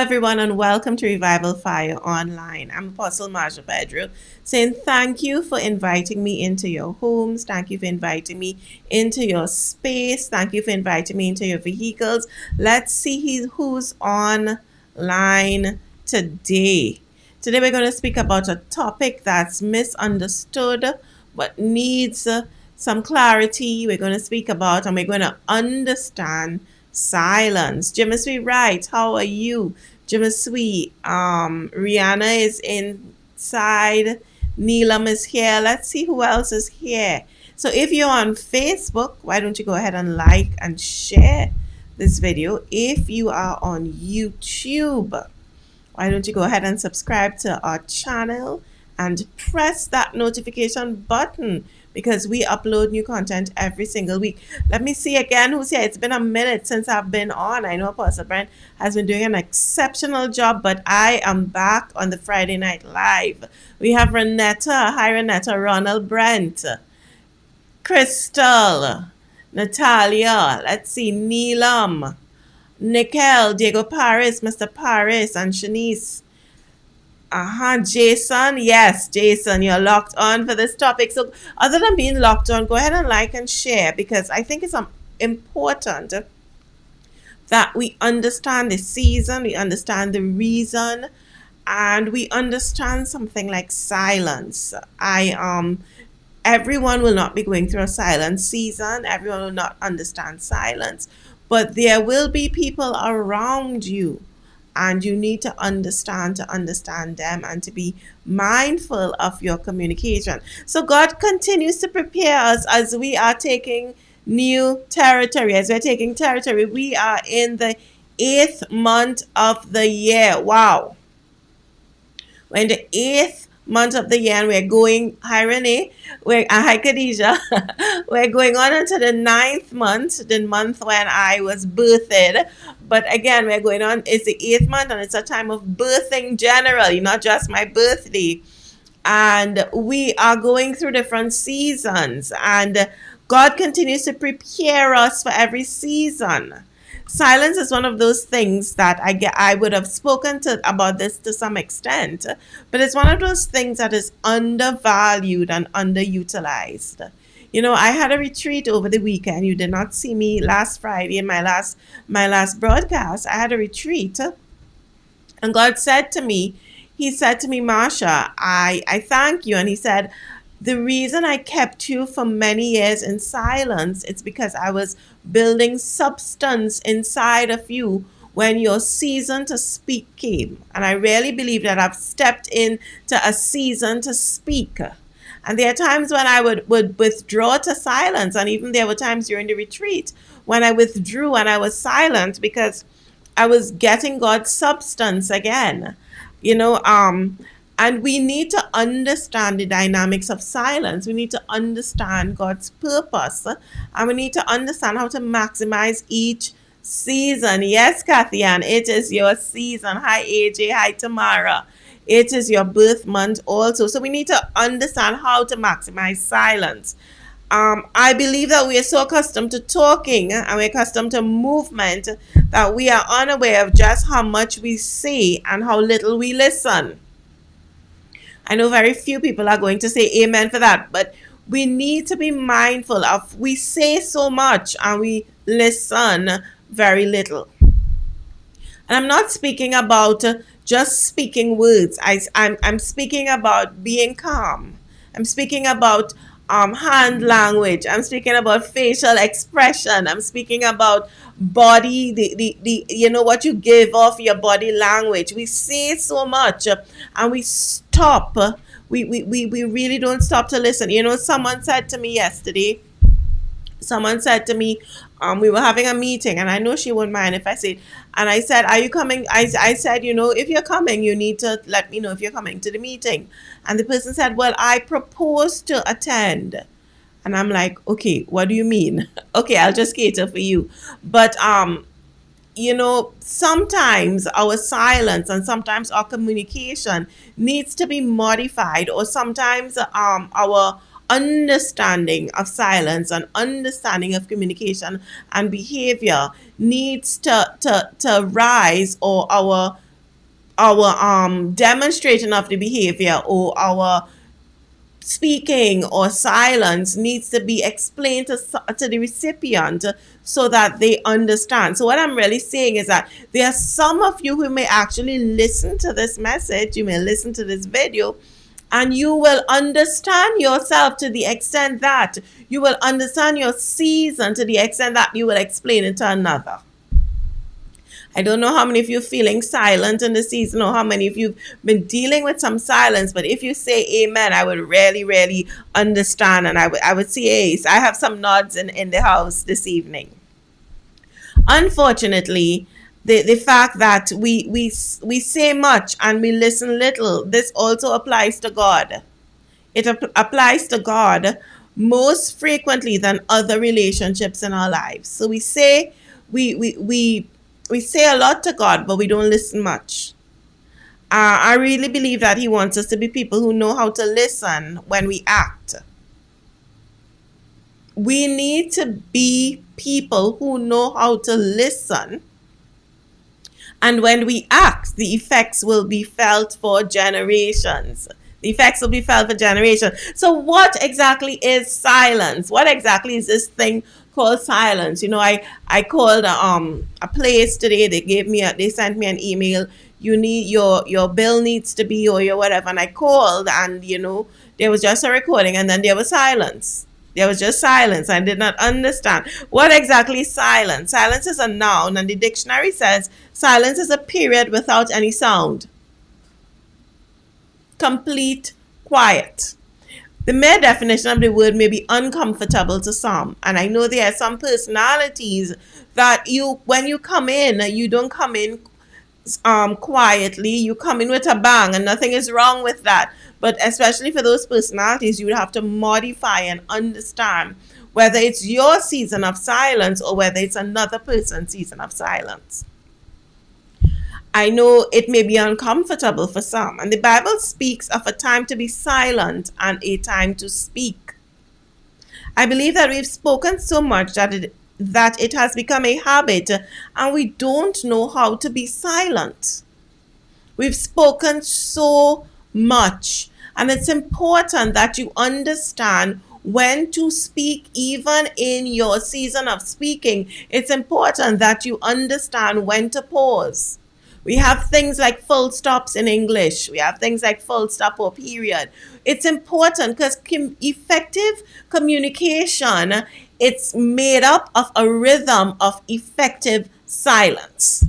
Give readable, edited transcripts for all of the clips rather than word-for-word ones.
everyone, and welcome to Revival Fire Online. I'm Apostle Marsha Pedro, saying thank you for inviting me into your homes. Thank you for inviting me into your space. Thank you for inviting me into your vehicles. Let's see who's online today. Today, we're going to speak about a topic that's misunderstood but needs some clarity. We're going to speak about and we're going to understand silence. Jimmy Sweet Right, how are you? Jimmy Sweet, Rihanna is inside. Neelam is here. Let's see who else is here. So if you're on Facebook, why don't you go ahead and like and share this video? If you are on YouTube, why don't you go ahead and subscribe to our channel and press that notification button, because we upload new content every single week. Let me see again who's here. It's been a minute since I've been on. I know Apostle Brent has been doing an exceptional job, but I am back on the Friday Night Live. We have Renetta. Hi, Renetta. Ronald Brent. Crystal. Natalia. Let's see. Neelam. Nickel. Diego Paris. Mr. Paris. And Shanice. Jason. Yes, Jason, you're locked on for this topic. So other than being locked on, go ahead and like and share, because I think it's important that we understand the season, we understand the reason, and we understand something like silence. Everyone will not be going through a silent season. Everyone will not understand silence, but there will be people around you, and you need to understand them and to be mindful of your communication. So God continues to prepare us as we are taking new territory. As we're taking territory, we are in the 8th month of the year. Wow. We're in the 8th month of the year, and we're going, hi Renee, hi Khadijah, we're going on into the 9th month, the month when I was birthed. But again, we're going on, it's the 8th month, and it's a time of birthing generally, not just my birthday. And we are going through different seasons, and God continues to prepare us for every season. Silence is one of those things that I would have spoken about this to some extent, but it's one of those things that is undervalued and underutilized. You know, I had a retreat over the weekend. You did not see me last Friday in my last broadcast. I had a retreat, and God said to me, He said to me, Marsha, I thank you. And He said, the reason I kept you for many years in silence, it's because I was building substance inside of you when your season to speak came. And I really believe that I've stepped into a season to speak. And there are times when I would withdraw to silence. And even there were times during the retreat when I withdrew and I was silent because I was getting God's substance again. You know, and we need to understand the dynamics of silence. We need to understand God's purpose. And we need to understand how to maximize each season. Yes, Kathy Ann, it is your season. Hi, AJ. Hi, Tamara. It is your birth month also. So we need to understand how to maximize silence. I believe that we are so accustomed to talking and we're accustomed to movement that we are unaware of just how much we say and how little we listen. I know very few people are going to say amen for that, but we need to be mindful of, we say so much and we listen very little. And I'm not speaking about just speaking words. I'm speaking about being calm. I'm speaking about hand language. I'm speaking about facial expression. I'm speaking about body, the you know, what you give off your body language. We say so much and we stop. We really don't stop to listen. You know, someone said to me yesterday, we were having a meeting, and I know she wouldn't mind if I said, and I said, are you coming? I said, you know, if you're coming, you need to let me know if you're coming to the meeting. And the person said, well, I propose to attend. And I'm like, okay, what do you mean? Okay, I'll just cater for you. But, you know, sometimes our silence and sometimes our communication needs to be modified, or sometimes our understanding of silence and understanding of communication and behavior needs to rise, or our our demonstration of the behavior or our speaking or silence needs to be explained to the recipient so that they understand. So what I'm really saying is that there are some of you who may actually listen to this message, you may listen to this video, and you will understand yourself to the extent that you will understand your season to the extent that you will explain it to another. I don't know how many of you are feeling silent in the season or how many of you have been dealing with some silence, but if you say amen, I would really, really understand, and I would say ace. I have some nods in the house this evening. Unfortunately, the fact that we say much and we listen little, this also applies to God. It applies to God most frequently than other relationships in our lives. So we say we say a lot to God, but we don't listen much. I really believe that He wants us to be people who know how to listen when we act. We need to be people who know how to listen. And when we act, the effects will be felt for generations. The effects will be felt for generations. So what exactly is silence? What exactly is this thing called silence? You know, I called a place today. They sent me an email. You need your bill needs to be or your whatever. And I called, and there was just a recording, and then there was silence. There was just silence. I did not understand. What exactly is silence? Silence is a noun, and the dictionary says silence is a period without any sound. Complete quiet. The mere definition of the word may be uncomfortable to some. And I know there are some personalities that when you come in, you don't come in quietly. You come in with a bang, and nothing is wrong with that. But especially for those personalities, you would have to modify and understand whether it's your season of silence or whether it's another person's season of silence. I know it may be uncomfortable for some, and the Bible speaks of a time to be silent and a time to speak. I believe that we've spoken so much that it has become a habit, and we don't know how to be silent. We've spoken so much, and it's important that you understand when to speak. Even in your season of speaking, it's important that you understand when to pause. We have things like full stops in English. We have things like full stop or period. It's important because effective communication, it's made up of a rhythm of effective silence.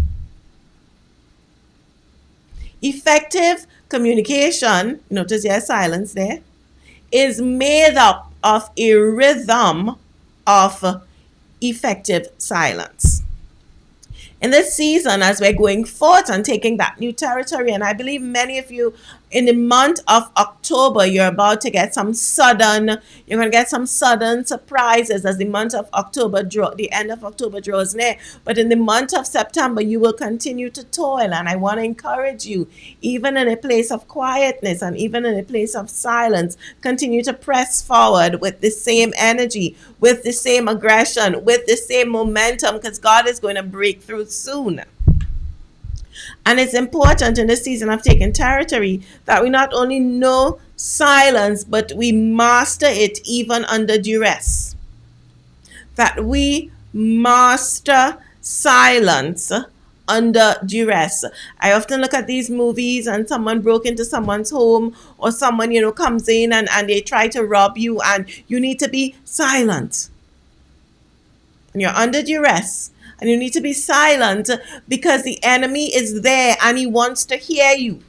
Effective communication, notice there's silence there, is made up of a rhythm of effective silence. In this season, as we're going forth and taking that new territory, and I believe many of you in the month of October, you're about to get some sudden surprises as the month of October the end of October draws near. But in the month of September, you will continue to toil, and I want to encourage you, even in a place of quietness and even in a place of silence, continue to press forward with the same energy, with the same aggression, with the same momentum, because God is going to break through soon. And it's important in this season of taking territory that we not only know silence, but we master it even under duress. That we master silence under duress. I often look at these movies and someone broke into someone's home, or someone, comes in and they try to rob you, and you need to be silent. And you're under duress. And you need to be silent because the enemy is there and he wants to hear you.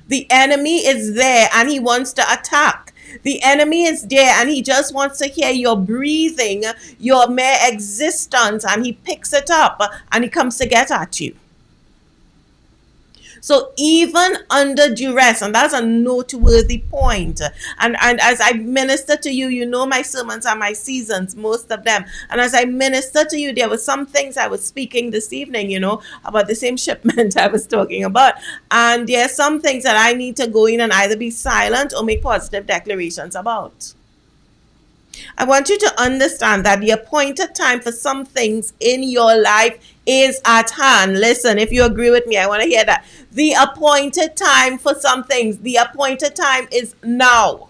The enemy is there and he wants to attack. The enemy is there and he just wants to hear your breathing, your mere existence, and he picks it up and he comes to get at you. So even under duress, and that's a noteworthy point. And as I minister to you, you know my sermons are my seasons, most of them. And as I minister to you, there were some things I was speaking this evening, about the same shipment I was talking about. And there are some things that I need to go in and either be silent or make positive declarations about. I want you to understand that the appointed time for some things in your life is at hand. Listen, if you agree with me, I want to hear that. The appointed time for some things, the appointed time is now.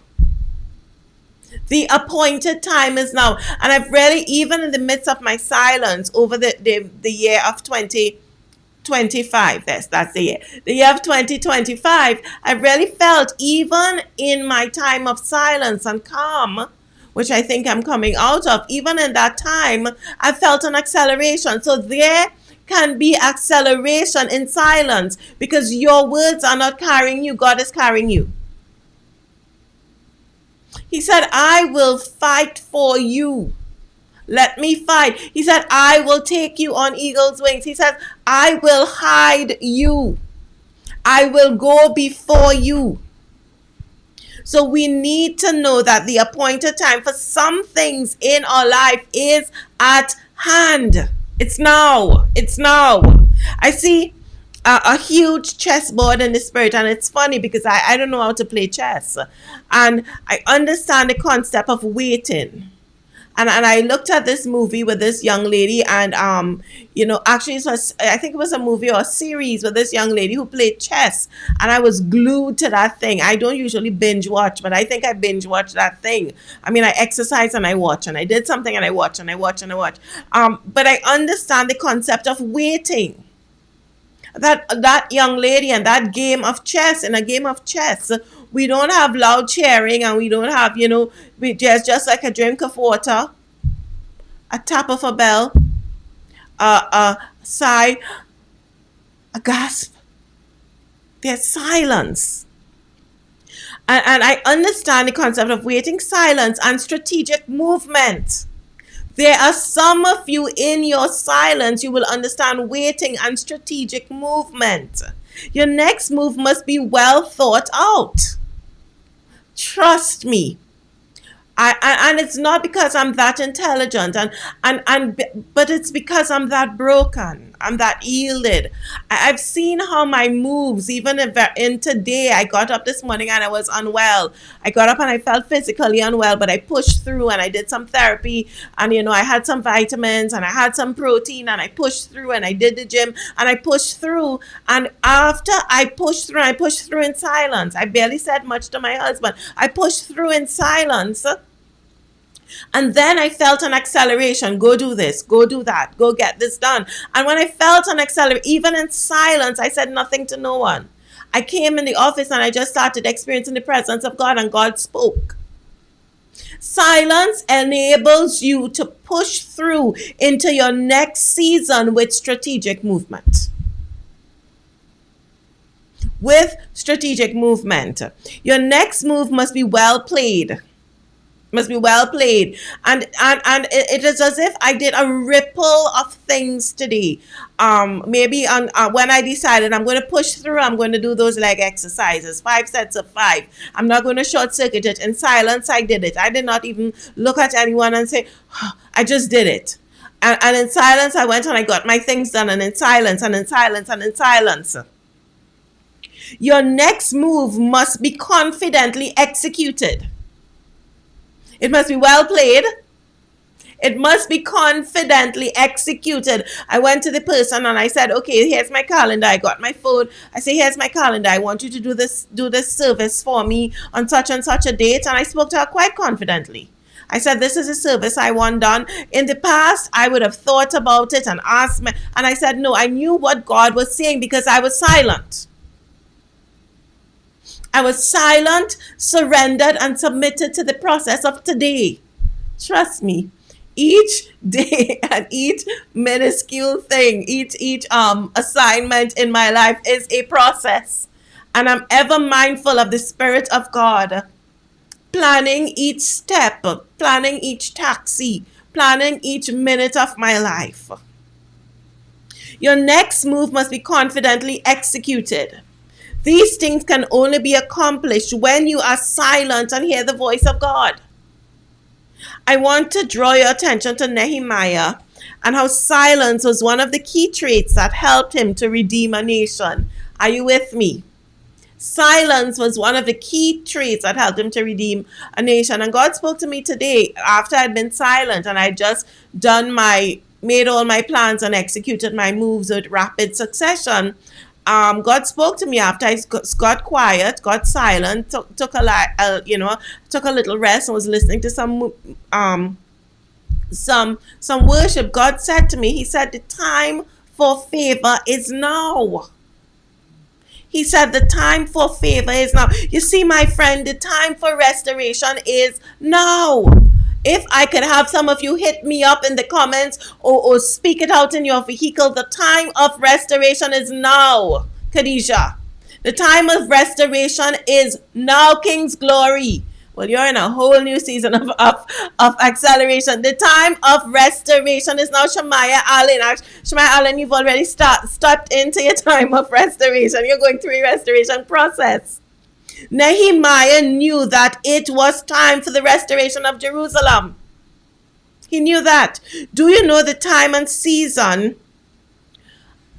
The appointed time is now. And I've really, even in the midst of my silence over the year of 2025, that's the year of 2025, I've really felt, even in my time of silence and calm, which I think I'm coming out of, even in that time, I felt an acceleration. So there can be acceleration in silence, because your words are not carrying you, God is carrying you. He said, I will fight for you. Let me fight. He said, I will take you on eagle's wings. He said, I will hide you. I will go before you. So we need to know that the appointed time for some things in our life is at hand. It's now. It's now. I see a huge chessboard in the spirit, and it's funny because I don't know how to play chess, and I understand the concept of waiting. And I looked at this movie with this young lady, and actually it was, I think it was a movie or a series with this young lady who played chess, and I was glued to that thing. I don't usually binge watch, but I think I binge watched that thing. I mean, I exercise and I watch, and I did something and I watch and I watch and I watch. But I understand the concept of waiting. That young lady and that game of chess, in a game of chess, we don't have loud cheering, and we don't have, we just like a drink of water, a tap of a bell, a sigh, a gasp. There's silence. And I understand the concept of waiting, silence, and strategic movement. There are some of you in your silence, you will understand waiting and strategic movement. Your next move must be well thought out. Trust me. And it's not because I'm that intelligent, but it's because I'm that broken. I'm that yielded. I've seen how my moves, even in today, I got up this morning and I was unwell. I got up and I felt physically unwell, but I pushed through and I did some therapy, and I had some vitamins and I had some protein, and I pushed through and I did the gym and I pushed through. And after I pushed through in silence. I barely said much to my husband. I pushed through in silence. And then I felt an acceleration. Go do this, go do that, go get this done. And when I felt an acceleration, even in silence, I said nothing to no one. I came in the office and I just started experiencing the presence of God, and God spoke. Silence enables you to push through into your next season with strategic movement. With strategic movement. Your next move must be well played. And it is as if I did a ripple of things today. Maybe when I decided I'm going to push through, I'm going to do those leg exercises, 5 sets of 5. I'm not going to short circuit it. In silence, I did it. I did not even look at anyone and say, oh, I just did it. And in silence, I went and I got my things done, and in silence, and in silence, and in silence. Your next move must be confidently executed. It must be well played. It must be confidently executed. I went to the person and I said, okay, here's my calendar. I got my phone. I say, here's my calendar. I want you to do this service for me on such and such a date. And I spoke to her quite confidently. I said, this is a service I want done. In the past, I would have thought about it and asked me. And I said, no, I knew what God was saying because I was silent. I was silent, surrendered, and submitted to the process of today. Trust me, each day and each minuscule thing, each assignment in my life is a process. And I'm ever mindful of the Spirit of God, planning each step, planning each taxi, planning each minute of my life. Your next move must be confidently executed. These things can only be accomplished when you are silent and hear the voice of God. I want to draw your attention to Nehemiah and how silence was one of the key traits that helped him to redeem a nation. Are you with me? Silence was one of the key traits that helped him to redeem a nation. And God spoke to me today after I'd been silent and I'd just done my made all my plans and executed my moves with rapid succession, God spoke to me after I got quiet, got silent, took took a little rest and was listening to some worship. God said to me, He said, the time for favor is now. He said, the time for favor is now. You see, my friend, the time for restoration is now. If I could have some of you hit me up in the comments or speak it out in your vehicle, the time of restoration is now, Khadijah. The time of restoration is now, King's Glory. Well, you're in a whole new season of acceleration. The time of restoration is now, Shemaiah Allen. Shemaiah Allen, you've already stepped into your time of restoration. You're going through a restoration process. Nehemiah knew that it was time for the restoration of Jerusalem. He knew that. Do you know the time and season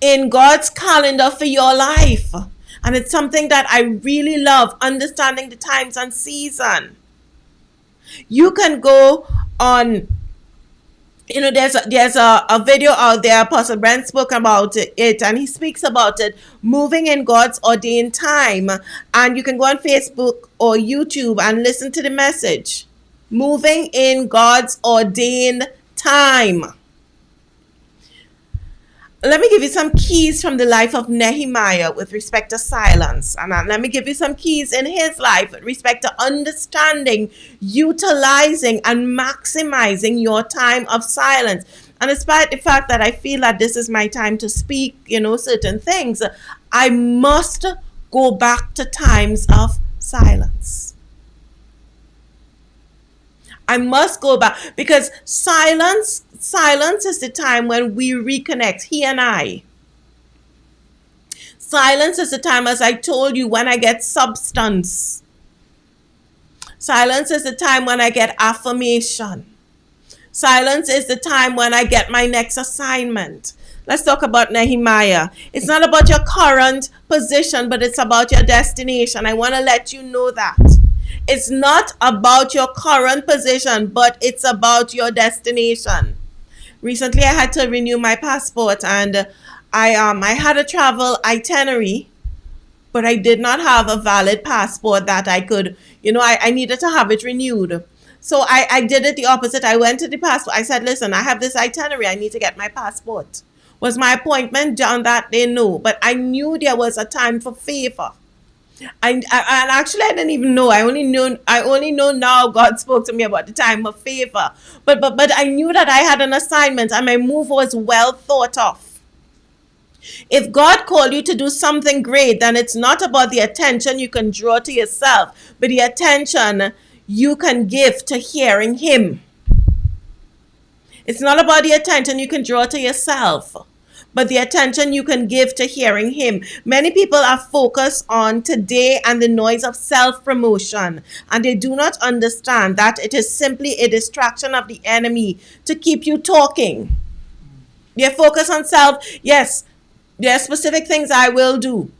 in God's calendar for your life? And it's something that I really love, understanding the times and season. You can go on, there's a video out there, Apostle Brent spoke about it, and he speaks about it, moving in God's ordained time. And you can go on Facebook or YouTube and listen to the message. Moving in God's ordained time. Let me give you some keys from the life of Nehemiah with respect to silence. And let me give you some keys in his life with respect to understanding, utilizing, and maximizing your time of silence. And despite the fact that I feel that this is my time to speak, certain things, I must go back to times of silence. I must go back, because silence is the time when we reconnect, he and I. Silence is the time, as I told you, when I get substance. Silence is the time when I get affirmation. Silence is the time when I get my next assignment. Let's talk about Nehemiah. It's not about your current position, but it's about your destination. I want to let you know that. It's not about your current position, but it's about your destination. Recently, I had to renew my passport, and I had a travel itinerary, but I did not have a valid passport that I could, I needed to have it renewed. So I did it the opposite. I went to the passport. I said, listen, I have this itinerary. I need to get my passport. Was my appointment done that day? No, but I knew there was a time for favor. And actually I didn't even know. I only know now God spoke to me about the time of favor. But I knew that I had an assignment and my move was well thought of. If God called you to do something great, then it's not about the attention you can draw to yourself, but the attention you can give to hearing Him. It's not about the attention you can draw to yourself, but the attention you can give to hearing Him. Many people are focused on today and the noise of self-promotion, and they do not understand that it is simply a distraction of the enemy to keep you talking. They're focused on self. Yes, there are specific things I will do.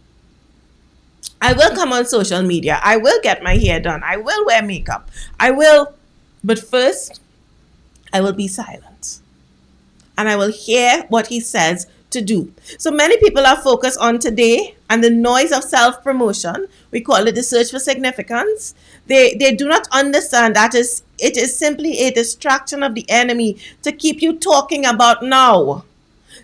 I will come on social media. I will get my hair done. I will wear makeup. I will. But first, I will be silent. And I will hear what He says to do. So many people are focused on today and the noise of self-promotion. We call it the search for significance. They do not understand that it is simply a distraction of the enemy to keep you talking about now,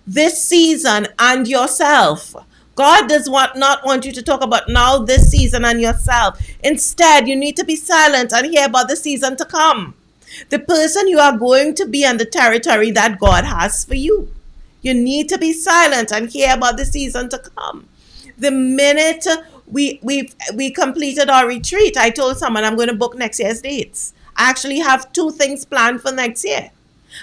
this season, and yourself. God does not want you to talk about now, this season, and yourself. Instead, you need to be silent and hear about the season to come. The person you are going to be and the territory that God has for you. You need to be silent and hear about the season to come. The minute we completed our retreat, I told someone I'm going to book next year's dates. I actually have 2 things planned for next year.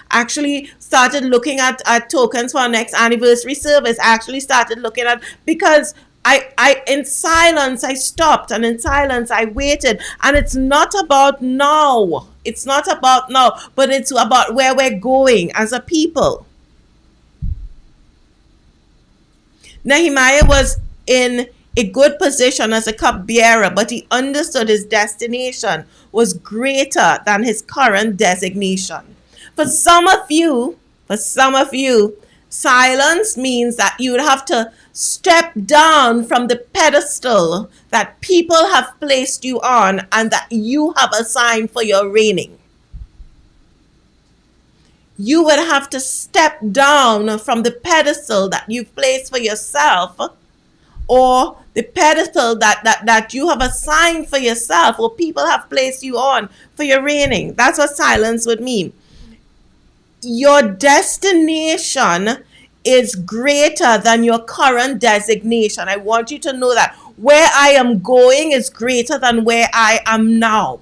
Actually started looking at tokens for our next anniversary service. I actually started looking at, because I in silence I stopped, and in silence I waited. And it's not about now. It's not about now, but it's about where we're going as a people. Nehemiah was in a good position as a cupbearer, but he understood his destination was greater than his current designation. For some of you, For some of you, silence means that you would have to step down from the pedestal that people have placed you on and that you have assigned for your reigning. You would have to step down from the pedestal that you've placed for yourself, or the pedestal that you have assigned for yourself, or people have placed you on for your reigning. That's what silence would mean. Your destination is greater than your current designation. I want you to know that. Where I am going is greater than where I am now.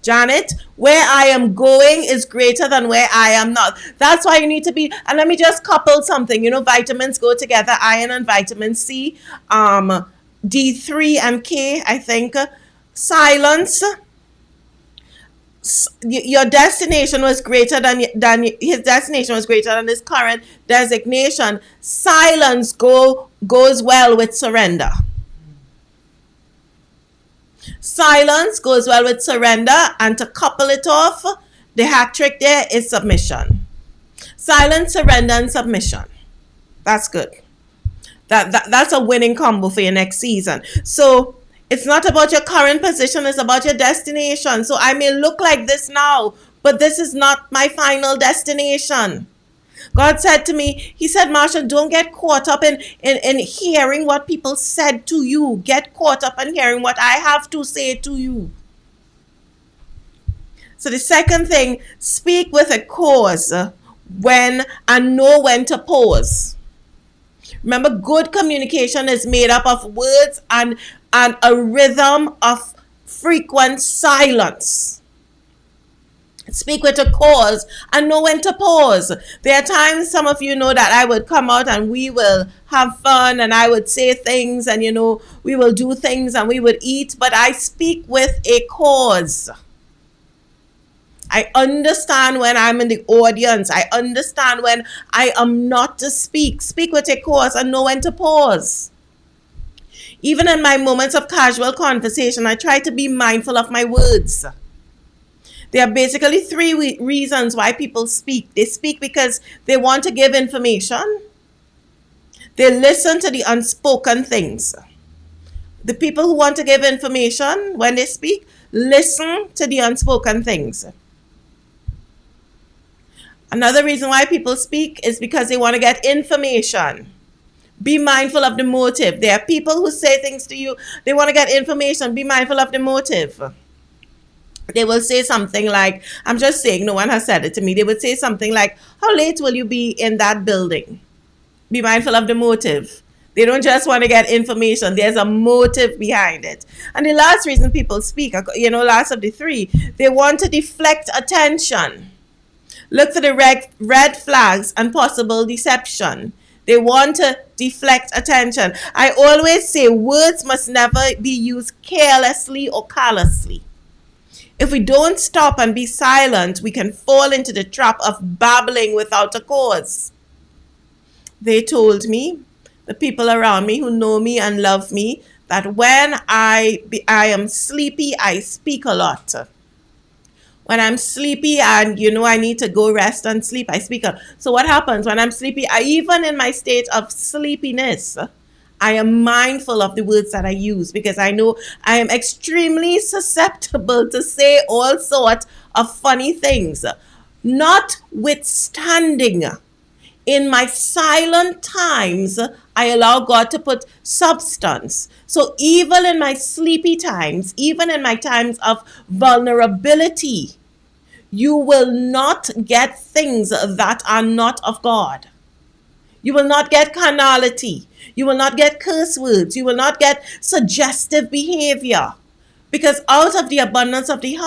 Janet, where I am going is greater than where I am now. That's why you need to be, and let me just couple something. You know, vitamins go together, iron and vitamin C, D3 and K, I think. Silence. Your destination was greater than his destination was greater than his current designation. Silence goes well with surrender. Silence goes well with surrender, and to couple it off, the hat trick there is submission. Silence, surrender, and submission. That's good. That's a winning combo for your next season. So it's not about your current position, it's about your destination. So I may look like this now, but this is not my final destination. God said to me, he said, Marsha, don't get caught up in hearing what people said to you. Get caught up in hearing what I have to say to you. So the second thing, speak with a cause when and know when to pause. Remember, good communication is made up of words and a rhythm of frequent silence. Speak with a cause and know when to pause. There are times, some of you know, that I would come out and we will have fun and I would say things and, you know, we will do things and we would eat, but I speak with a cause. I understand when I'm in the audience. I understand when I am not to speak. Speak with a cause and know when to pause. Even in my moments of casual conversation, I try to be mindful of my words. There are basically three reasons why people speak. They speak because they want to give information. They listen to the unspoken things. The people who want to give information, when they speak, listen to the unspoken things. Another reason why people speak is because they want to get information. Be mindful of the motive. There are people who say things to you, they want to get information. Be mindful of the motive. They will say something like, I'm just saying, no one has said it to me. They would say something like, how late will you be in that building? Be mindful of the motive. They don't just want to get information. There's a motive behind it. And the last reason people speak, you know, last of the three, they want to deflect attention. Look for the red flags and possible deception. They want to deflect attention. I always say words must never be used carelessly or callously. If we don't stop and be silent, we can fall into the trap of babbling without a cause. They told me, the people around me who know me and love me, that when I am sleepy, I speak a lot. When I'm sleepy and, you know, I need to go rest and sleep, I speak a lot. So what happens when I'm sleepy? Even in my state of sleepiness, I am mindful of the words that I use because I know I am extremely susceptible to say all sorts of funny things. Notwithstanding, in my silent times, I allow God to put substance. So even in my sleepy times, even in my times of vulnerability, you will not get things that are not of God. You will not get carnality. You will not get curse words. You will not get suggestive behavior. Because out of the abundance of the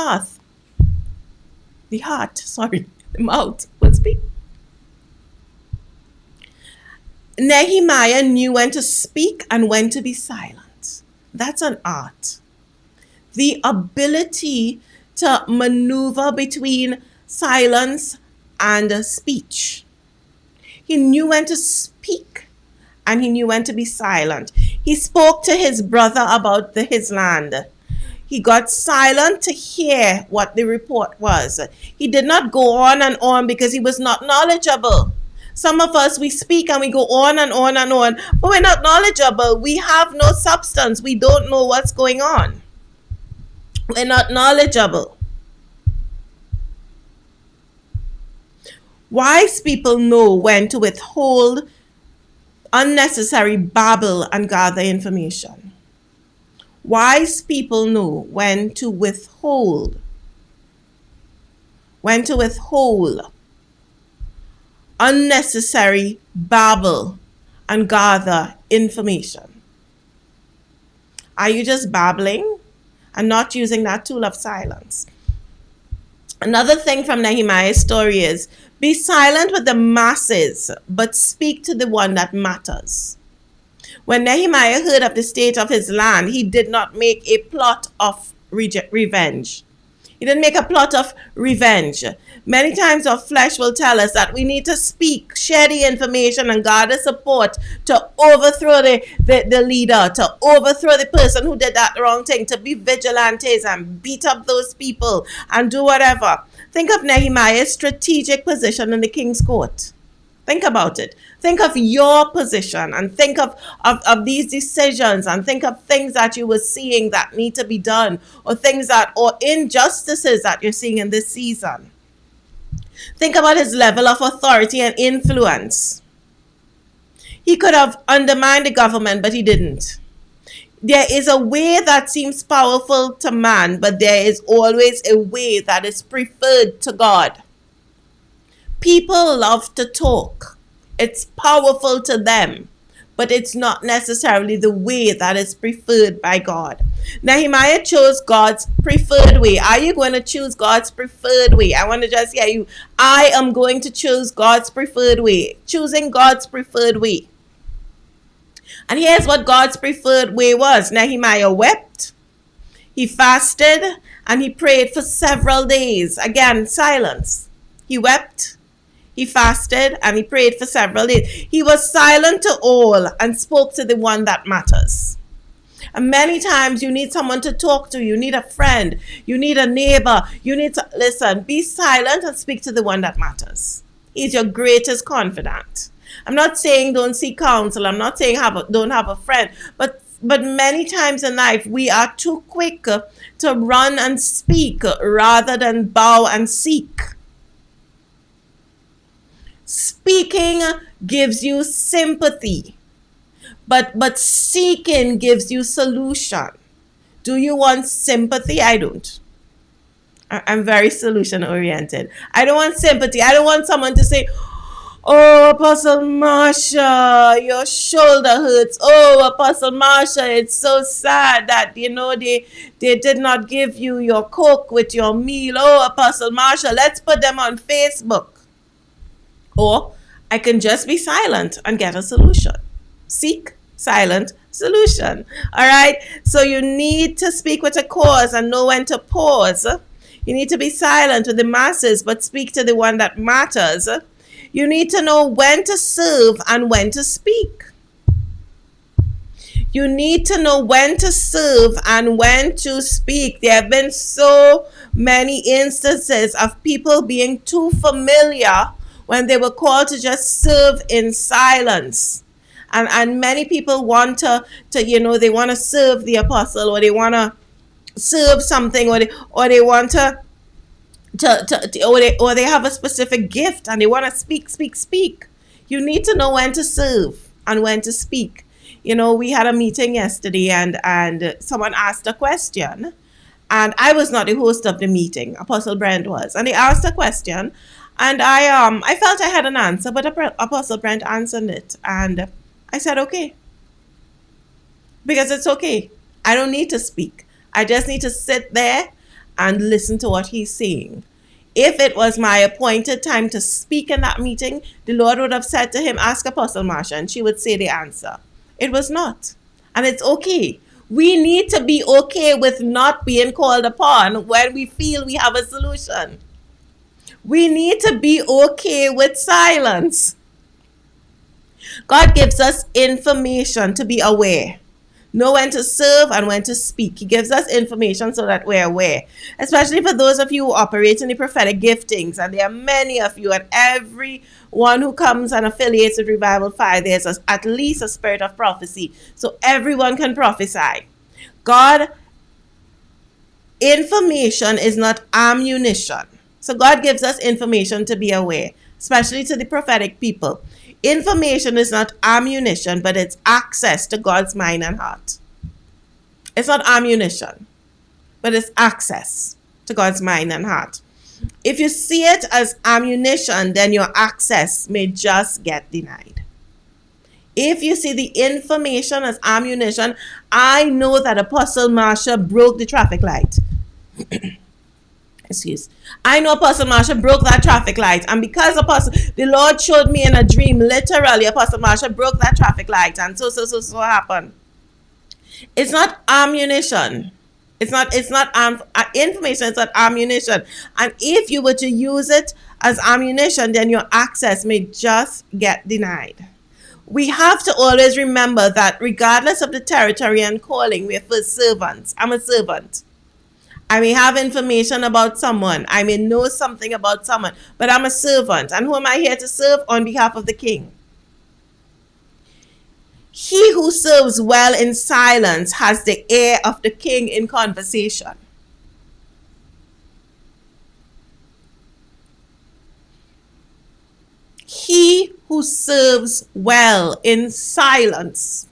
mouth will speak. Nehemiah knew when to speak and when to be silent. That's an art. The ability to maneuver between silence and speech. He knew when to speak and he knew when to be silent. He spoke to his brother about his land. He got silent to hear what the report was. He did not go on and on because he was not knowledgeable. Some of us, we speak and we go on and on and on, but we're not knowledgeable. We have no substance. We don't know what's going on. We're not knowledgeable. Wise people know when to withhold unnecessary babble and gather information. Wise people know when to withhold unnecessary babble and gather information. Are you just babbling and not using that tool of silence? Another thing from Nehemiah's story is, be silent with the masses, but speak to the one that matters. When Nehemiah heard of the state of his land, he did not make a plot of revenge. He didn't make a plot of revenge. Many times our flesh will tell us that we need to speak, share the information, and gather support to overthrow the leader, to overthrow the person who did that wrong thing, to be vigilantes and beat up those people and do whatever. Think of Nehemiah's strategic position in the king's court. Think about it. Think of your position and think of these decisions and think of things that you were seeing that need to be done, or things that, or injustices that you're seeing in this season. Think about his level of authority and influence. He could have undermined the government, but he didn't. There is a way that seems powerful to man, but there is always a way that is preferred to God. People love to talk. It's powerful to them, but it's not necessarily the way that is preferred by God. Nehemiah chose God's preferred way. Are you going to choose God's preferred way? I want to just hear you. I am going to choose God's preferred way. Choosing God's preferred way. And here's what God's preferred way was. Nehemiah wept, he fasted, and he prayed for several days. Again, silence. He wept, he fasted, and he prayed for several days. He was silent to all and spoke to the one that matters. And many times you need someone to talk to. You need a friend. You need a neighbor. You need to listen. Be silent and speak to the one that matters. He's your greatest confidant. I'm not saying don't seek counsel. I'm not saying don't have a friend. But many times in life we are too quick to run and speak rather than bow and seek. Speaking gives you sympathy, but seeking gives you solution. Do you want sympathy? I don't. I'm very solution oriented. I don't want sympathy. I don't want someone to say, oh, Apostle Marsha, your shoulder hurts. Oh, Apostle Marsha, it's so sad that, they did not give you your Coke with your meal. Oh, Apostle Marsha, let's put them on Facebook. Or I can just be silent and get a solution. Seek, silent, solution. All right? So you need to speak with a cause and know when to pause. You need to be silent with the masses, but speak to the one that matters. You need to know when to serve and when to speak. You need to know when to serve and when to speak. There have been so many instances of people being too familiar when they were called to just serve in silence. And many people want to they want to serve the apostle, or they want to serve something, or they want to or they have a specific gift and they want to speak. You need to know when to serve and when to speak. We had a meeting yesterday and someone asked a question, and I was not the host of the meeting. Apostle Brent was, and he asked a question, and I felt I had an answer, but Apostle Brent answered it, and I said okay, because it's okay. I don't need to speak. I just need to sit there and listen to what he's saying. If it was my appointed time to speak in that meeting, the Lord would have said to him, ask Apostle Marsha, and she would say the answer. It was not. And it's okay. We need to be okay with not being called upon when we feel we have a solution. We need to be okay with silence. God gives us information to be aware. know when to serve and when to speak. He gives us information so that we're aware, especially for those of you who operate in the prophetic giftings, and there are many of you, and everyone who comes and affiliates with Revival Fire, there's at least a spirit of prophecy, so everyone can prophesy. God, information is not ammunition. So God gives us information to be aware, especially to the prophetic people. Information is not ammunition, but it's access to God's mind and heart. It's not ammunition, but it's access to God's mind and heart. If you see it as ammunition, then your access may just get denied. If you see the information as ammunition, I know that Apostle Marsha broke the traffic light. I know Apostle Marsha broke that traffic light, and because the Lord showed me in a dream, literally Apostle Marsha broke that traffic light, and so happened. It's not ammunition. It's not information. It's not ammunition. And if you were to use it as ammunition, then your access may just get denied. We have to always remember that regardless of the territory and calling, we're first servants. I'm a servant. I may have information about someone. I may know something about someone, but I'm a servant. And who am I here to serve? On behalf of the king. He who serves well in silence has the ear of the king in conversation. He who serves well in silence.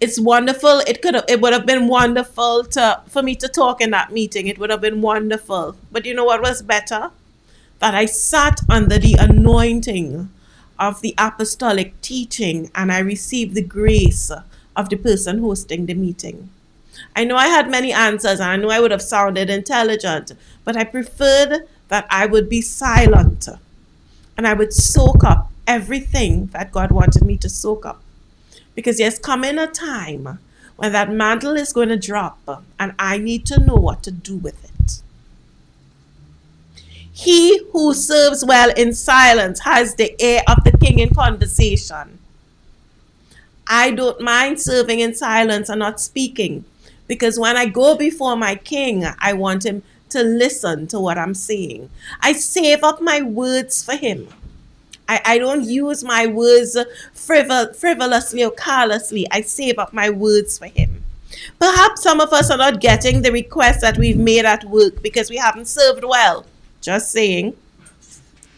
It's wonderful. It would have been wonderful for me to talk in that meeting. It would have been wonderful. But you know what was better? That I sat under the anointing of the apostolic teaching, and I received the grace of the person hosting the meeting. I know I had many answers, and I know I would have sounded intelligent, but I preferred that I would be silent and I would soak up everything that God wanted me to soak up. Because there's coming a time when that mantle is going to drop, and I need to know what to do with it. He who serves well in silence has the ear of the king in conversation. I don't mind serving in silence and not speaking, because when I go before my king, I want him to listen to what I'm saying. I save up my words for him. I don't use my words frivolously or carelessly. I save up my words for him. Perhaps some of us are not getting the requests that we've made at work because we haven't served well. Just saying.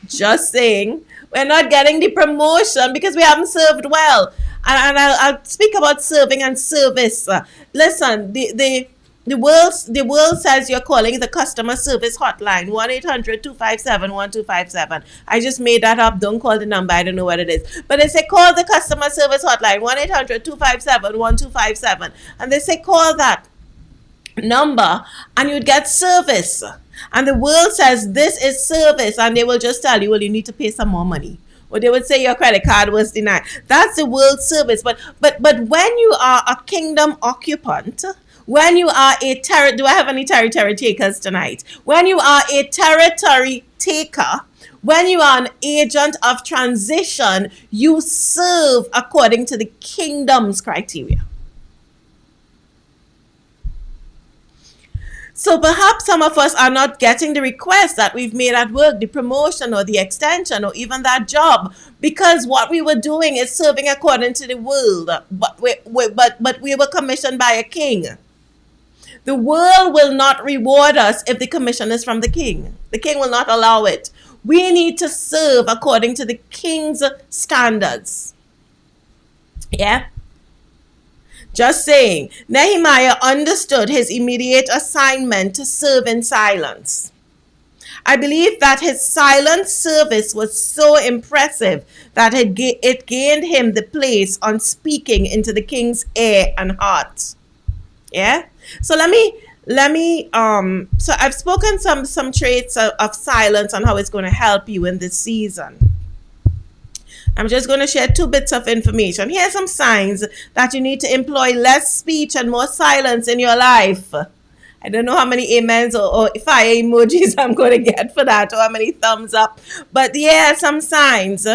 We're not getting the promotion because we haven't served well. And I'll speak about serving and service. Listen, the world says you're calling the customer service hotline, 1-800-257-1257. I just made that up. Don't call the number. I don't know what it is. But they say call the customer service hotline, 1-800-257-1257. And they say call that number and you'd get service. And the world says this is service, and they will just tell you, well, you need to pay some more money. Or they would say your credit card was denied. That's the world service. But when you are a kingdom occupant, when you are do I have any territory takers tonight? When you are a territory taker, when you are an agent of transition, you serve according to the kingdom's criteria. So perhaps some of us are not getting the request that we've made at work, the promotion or the extension or even that job, because what we were doing is serving according to the world, but we were commissioned by a king. The world will not reward us if the commission is from the king. The king will not allow it. We need to serve according to the king's standards. Yeah? Just saying, Nehemiah understood his immediate assignment to serve in silence. I believe that his silent service was so impressive that it gained him the place on speaking into the king's ear and heart. Yeah? So let me so I've spoken some traits of silence and how it's going to help you in this season. I'm just going to share 2 bits of information. Here are some signs that you need to employ less speech and more silence in your life. I don't know how many amens or fire emojis I'm going to get for that, or how many thumbs up. But here are some signs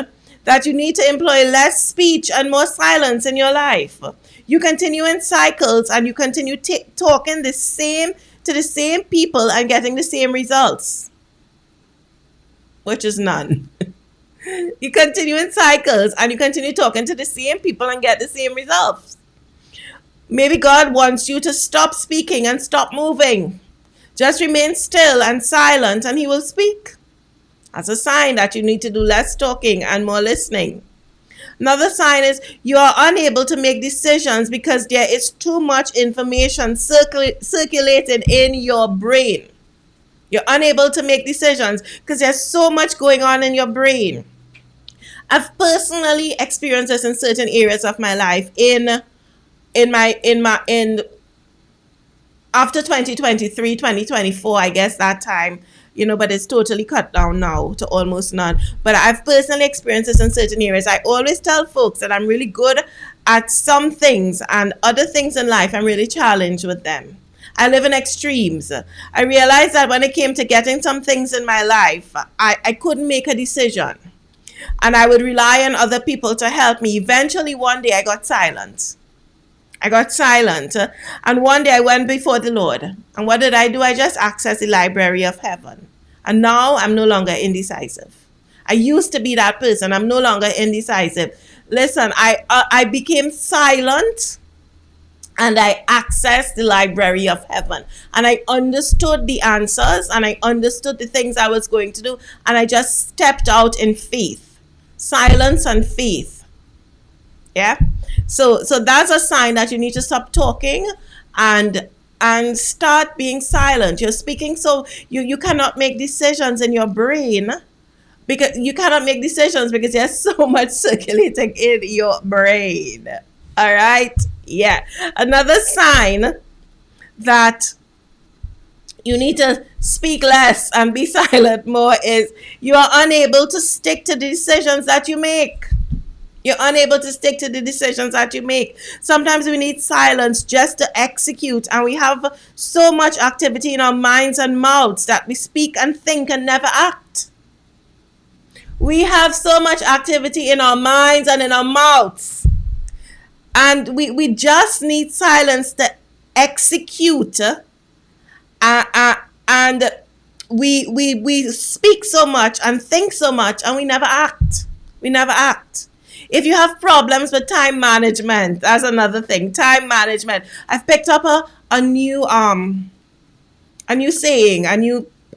that you need to employ less speech and more silence in your life. You continue in cycles and you continue talking to the same people and getting the same results, which is none. You continue in cycles and you continue talking to the same people and get the same results. Maybe God wants you to stop speaking and stop moving. Just remain still and silent and he will speak. That's a sign that you need to do less talking and more listening. Another sign is you are unable to make decisions because there is too much information circulated in your brain. You're unable to make decisions because there's so much going on in your brain. I've personally experienced this in certain areas of my life. After 2023, 2024, I guess that time, but it's totally cut down now to almost none. But I've personally experienced this in certain areas. I always tell folks that I'm really good at some things and other things in life I'm really challenged with them. I live in extremes. I realized that when it came to getting some things in my life, I couldn't make a decision. And I would rely on other people to help me. Eventually, one day I got silent. And one day I went before the Lord. And what did I do? I just accessed the library of heaven. And now I'm no longer indecisive. I used to be that person. I'm no longer indecisive. Listen, I became silent and I accessed the library of heaven. And I understood the answers and I understood the things I was going to do. And I just stepped out in faith. Silence and faith. Yeah? So that's a sign that you need to stop talking and start being silent. You're speaking so you cannot make decisions in your brain because you cannot make decisions because there's so much circulating in your brain. All right? Yeah. Another sign that you need to speak less and be silent more is you are unable to stick to the decisions that you make. You're unable to stick to the decisions that you make. Sometimes we need silence just to execute, and we have so much activity in our minds and mouths that we speak and think and never act. We have so much activity in our minds and in our mouths, and we just need silence to execute. And we speak so much and think so much, and we never act. If you have problems with time management, that's another thing. Time management. I've picked up a new saying,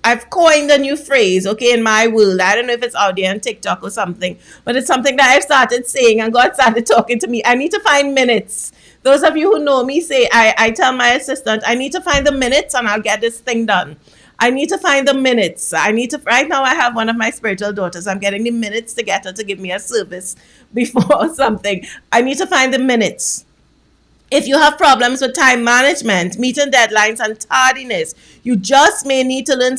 I've coined a new phrase, okay, in my world. I don't know if it's out there on TikTok or something, but it's something that I've started saying and God started talking to me. I need to find minutes. Those of you who know me say, I tell my assistant, I need to find the minutes and I'll get this thing done. I need to find the minutes. Right now I have one of my spiritual daughters. I'm getting the minutes to get her to give me a service before something. I need to find the minutes. If you have problems with time management, meeting deadlines and tardiness, you just may need to learn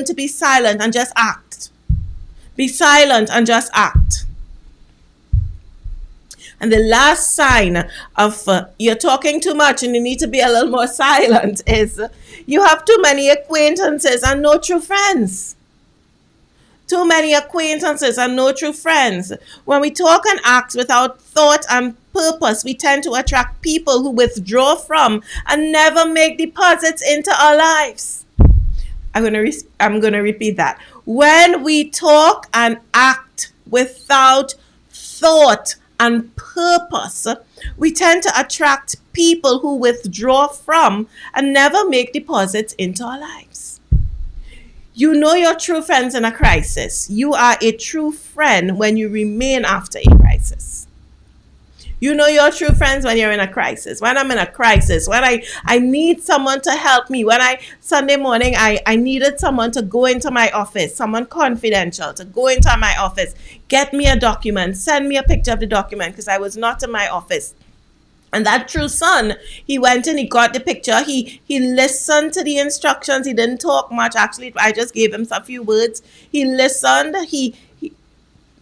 to be silent and just act. Be silent and just act. And the last sign of you're talking too much and you need to be a little more silent is you have too many acquaintances and no true friends. Too many acquaintances and no true friends. When we talk and act without thought and purpose, we tend to attract people who withdraw from and never make deposits into our lives. I'm going to repeat that. When we talk and act without thought and purpose, we tend to attract people who withdraw from and never make deposits into our lives. You know your true friends in a crisis. You are a true friend when you remain after a crisis. You know your true friends when you're in a crisis. When I'm in a crisis, when I need someone to help me, Sunday morning, I needed someone to go into my office, someone confidential to go into my office, get me a document, send me a picture of the document because I was not in my office. And that true son, he went and he got the picture. He listened to the instructions. He didn't talk much. Actually, I just gave him a few words. He listened. He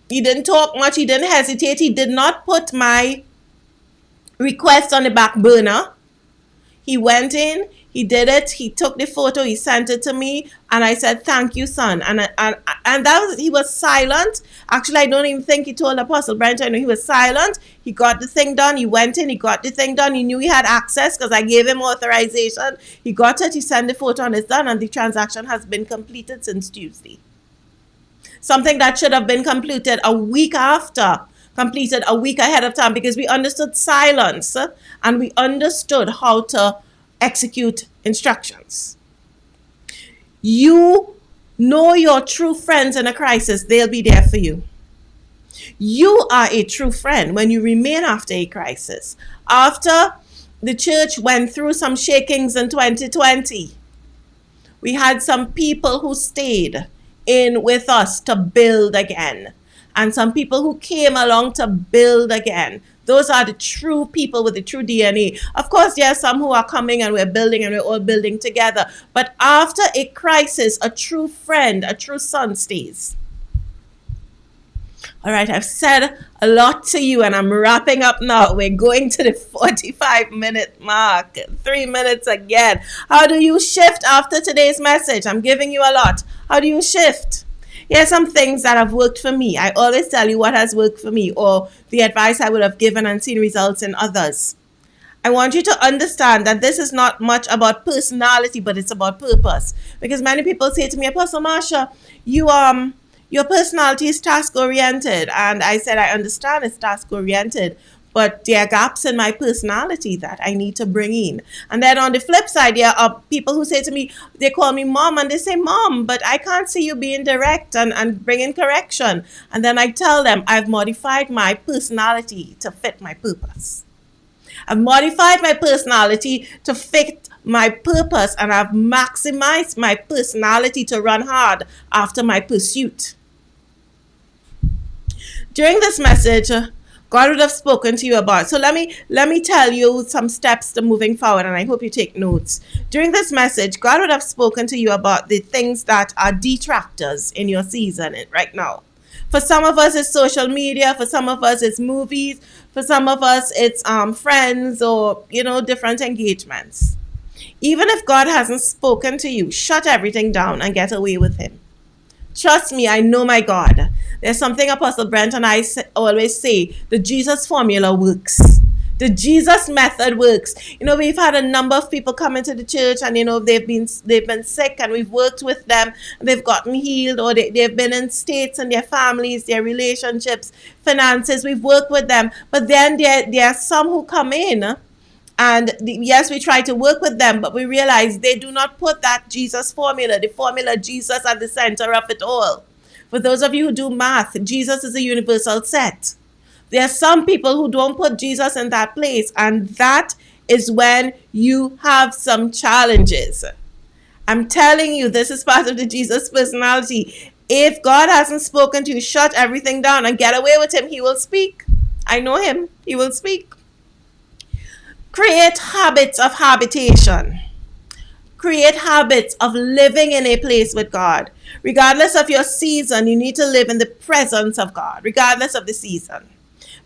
didn't talk much. He didn't hesitate. He did not put my request on the back burner. He went in. He did it. He took the photo. He sent it to me, and I said, "Thank you, son." And that was, he was silent. Actually, I don't even think he told Apostle Brenton. He was silent. He got the thing done. He went in. He got the thing done. He knew he had access because I gave him authorization. He got it. He sent the photo, and it's done. And the transaction has been completed since Tuesday. Something that should have been completed a week after, completed a week ahead of time, because we understood silence and we understood how to execute instructions. You know your true friends in a crisis, they'll be there for you. You are a true friend when you remain after a crisis. After the church went through some shakings in 2020, we had some people who stayed in with us to build again, and some people who came along to build again. Those are the true people with the true DNA. Of course, there are some who are coming and we're building and we're all building together. But after a crisis, a true friend, a true son stays. All right, I've said a lot to you and I'm wrapping up now. We're going to the 45-minute mark. 3 minutes again. How do you shift after today's message? I'm giving you a lot. How do you shift? Here are some things that have worked for me. I always tell you what has worked for me, or the advice I would have given and seen results in others. I want you to understand that this is not much about personality, but it's about purpose. Because many people say to me, Apostle Marsha, your personality is task-oriented. And I said, I understand it's task-oriented, but there are gaps in my personality that I need to bring in. And then on the flip side, there are people who say to me, they call me mom, and they say, Mom, but I can't see you being direct and bringing correction. And then I tell them, I've modified my personality to fit my purpose. I've modified my personality to fit my purpose, and I've maximized my personality to run hard after my pursuit. During this message, God would have spoken to you about. So let me tell you some steps to moving forward, and I hope you take notes. During this message, God would have spoken to you about the things that are detractors in your season right now. For some of us, it's social media. For some of us, it's movies. For some of us, it's friends or, different engagements. Even if God hasn't spoken to you, shut everything down and get away with him. Trust me, I know my God. There's something Apostle Brent and I always say, the Jesus formula works. The Jesus method works. We've had a number of people come into the church and, they've been sick, and we've worked with them. They've gotten healed, or they've been in states in their families, their relationships, finances. We've worked with them. But then there are some who come in, and yes, we try to work with them, but we realize they do not put that Jesus formula, the formula Jesus at the center of it all. For those of you who do math, Jesus is a universal set. There are some people who don't put Jesus in that place, and that is when you have some challenges. I'm telling you, this is part of the Jesus personality. If God hasn't spoken to you, shut everything down and get away with him. He will speak. I know him. He will speak. Create habits of habitation. Create habits of living in a place with God. Regardless of your season, you need to live in the presence of God, regardless of the season.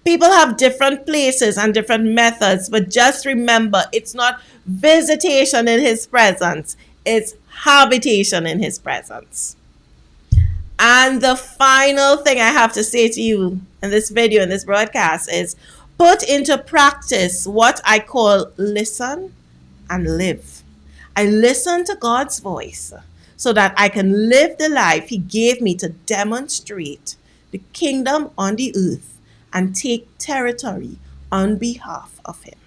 People have different places and different methods, but just remember, it's not visitation in his presence, it's habitation in his presence. And the final thing I have to say to you in this video, in this broadcast, is put into practice what I call listen and live. I listen to God's voice so that I can live the life he gave me to demonstrate the kingdom on the earth and take territory on behalf of him.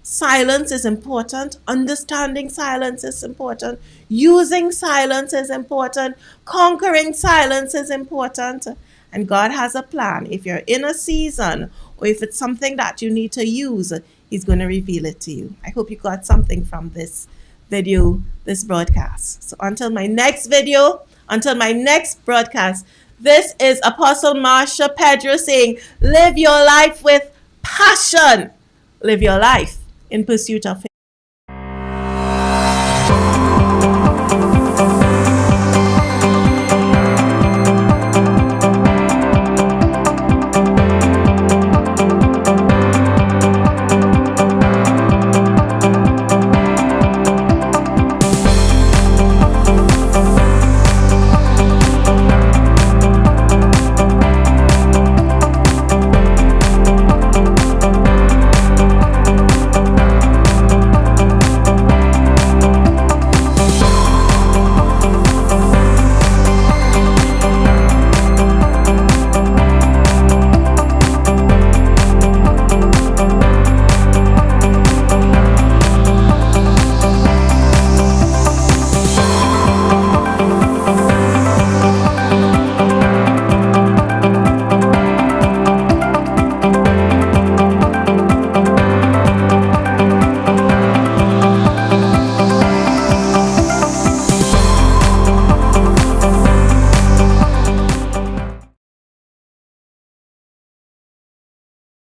Silence is important. Understanding silence is important. Using silence is important. Conquering silence is important. And God has a plan. If you're in a season, or if it's something that you need to use, he's going to reveal it to you. I hope you got something from this video, this broadcast. So until my next video, until my next broadcast, this is Apostle Marsha Pedro saying, live your life with passion. Live your life in pursuit of him.